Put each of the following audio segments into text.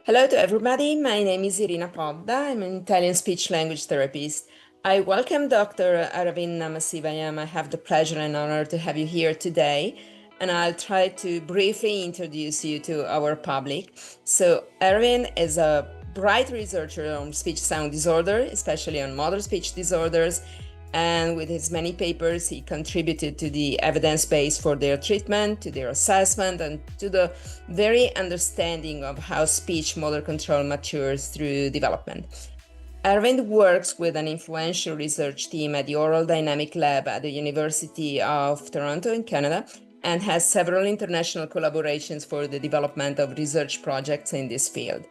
Hello to everybody. My name is Irina Podda. I'm an Italian speech language therapist. I welcome Dr. Aravind Namasivayam. I have the pleasure and honor to have you here today, and I'll try to briefly introduce you to our public. So, Aravind is a bright researcher on speech sound disorder, especially on motor speech disorders. And with his many papers, he contributed to the evidence base for their treatment, to their assessment, and to the very understanding of how speech motor control matures through development. Aravind works with an influential research team at the Oral Dynamic Lab at the University of Toronto in Canada and has several international collaborations for the development of research projects in this field.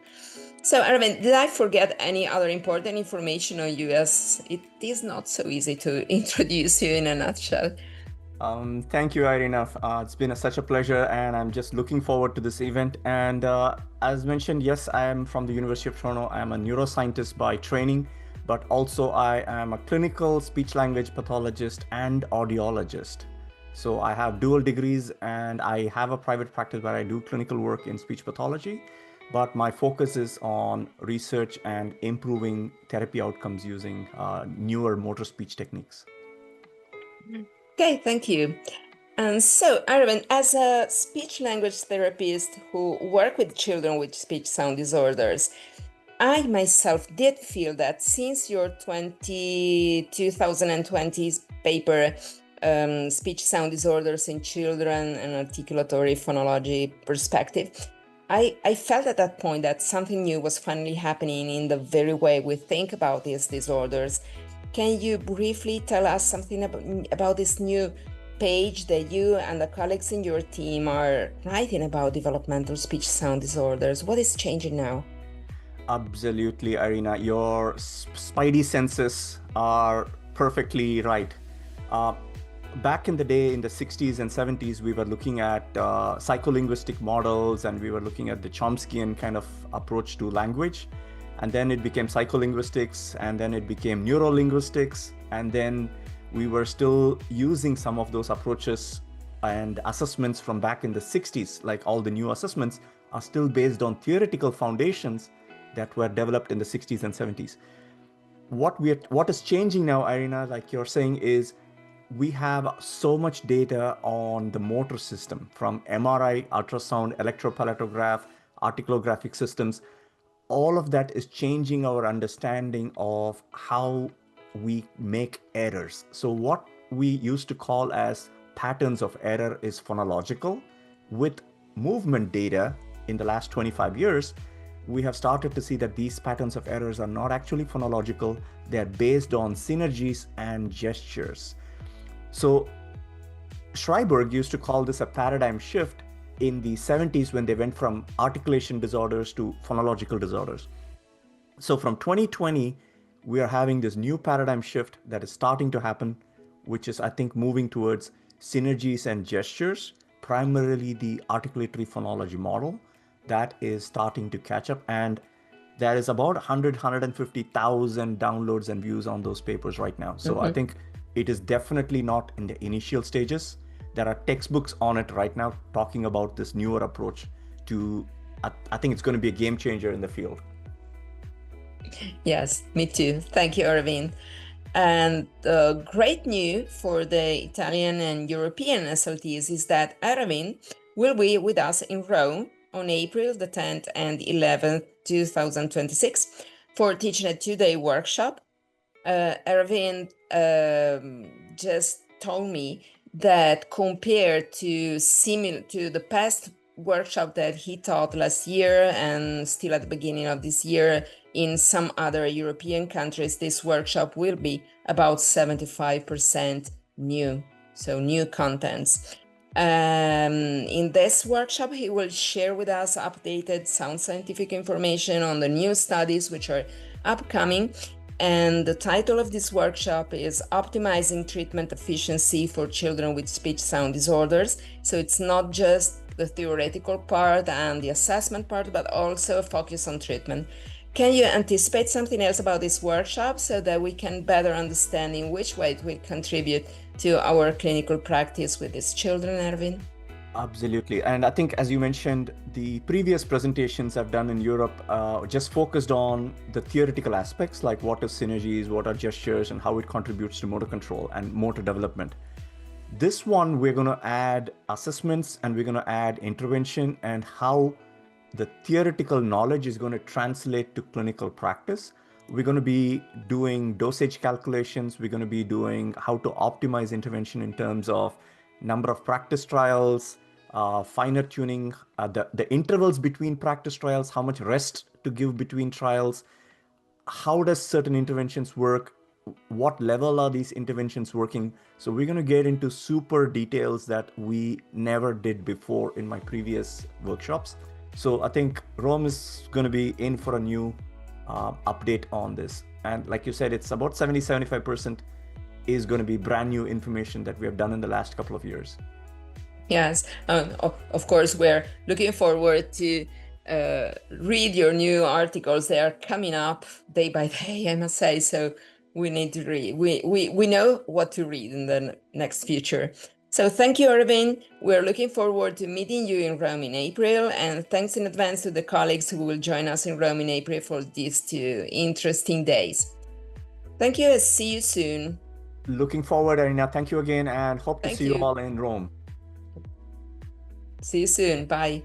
So, Aravind, did I forget any other important information on you, as it is not so easy to introduce you in a nutshell? Thank you, Irina. It's been such a pleasure, and I'm just looking forward to this event. And as mentioned, yes, I am from the University of Toronto. I'm a neuroscientist by training, but also I am a clinical speech language pathologist and audiologist. So I have dual degrees, and I have a private practice where I do clinical work in speech pathology. But my focus is on research and improving therapy outcomes using newer motor speech techniques. Okay, thank you. And so, Aravind, as a speech language therapist who work with children with speech sound disorders, I myself did feel that since your 2020 paper, Speech Sound Disorders in Children and Articulatory Phonology Perspective, I felt at that point that something new was finally happening in the very way we think about these disorders. Can you briefly tell us something about this new page that you and the colleagues in your team are writing about developmental speech sound disorders? What is changing now? Absolutely, Irina. Your spidey senses are perfectly right. Back in the day, in the 60s and 70s, we were looking at psycholinguistic models, and we were looking at the Chomskyan kind of approach to language. And then it became psycholinguistics, and then it became neurolinguistics. And then we were still using some of those approaches and assessments from back in the 60s, like all the new assessments are still based on theoretical foundations that were developed in the 60s and 70s. What is changing now, Irina, like you're saying, is we have so much data on the motor system from MRI, ultrasound, electropalattograph, articulographic systems. All of that is changing our understanding of how we make errors. So what we used to call as patterns of error is phonological. With movement data in the last 25 years, we have started to see that these patterns of errors are not actually phonological. They're based on synergies and gestures. So Schreiberg used to call this a paradigm shift in the 70s when they went from articulation disorders to phonological disorders. So from 2020, we are having this new paradigm shift that is starting to happen, which is, I think, moving towards synergies and gestures, primarily the articulatory phonology model that is starting to catch up. And there is about 150,000 downloads and views on those papers right now. So I think it is definitely not in the initial stages. There are textbooks on it right now talking about this newer approach to, I think it's going to be a game changer in the field. Yes, me too. Thank you, Aravind. And the great news for the Italian and European SLTs is that Aravind will be with us in Rome on April the 10th and 11th, 2026 for teaching a 2-day workshop. Aravind just told me that compared to the past workshop that he taught last year and still at the beginning of this year in some other European countries, this workshop will be about 75% new, so new contents. In this workshop, he will share with us updated sound scientific information on the new studies which are upcoming. And the title of this workshop is Optimizing Treatment Efficiency for Children with Speech Sound Disorders. So it's not just the theoretical part and the assessment part, but also a focus on treatment. Can you anticipate something else about this workshop so that we can better understand in which way it will contribute to our clinical practice with these children, Erwin? Absolutely. And I think, as you mentioned, the previous presentations I've done in Europe just focused on the theoretical aspects, like what is synergies, what are gestures, and how it contributes to motor control and motor development. This one, we're going to add assessments and we're going to add intervention and how the theoretical knowledge is going to translate to clinical practice. We're going to be doing dosage calculations. We're going to be doing how to optimize intervention in terms of number of practice trials, finer tuning, the intervals between practice trials, how much rest to give between trials, how does certain interventions work, what level are these interventions working. So we're going to get into super details that we never did before in my previous workshops. So I think Rome is going to be in for a new update on this. And like you said, it's about 70-75% is going to be brand new information that we have done in the last couple of years. Yes, of course, we're looking forward to read your new articles. They are coming up day by day, I must say. So we need to read. We know what to read in the next future. So thank you, Arvind. We're looking forward to meeting you in Rome in April. And thanks in advance to the colleagues who will join us in Rome in April for these 2 interesting days. Thank you and see you soon. Looking forward, Arina. Thank you again and hope to see you all in Rome. See you soon. Bye.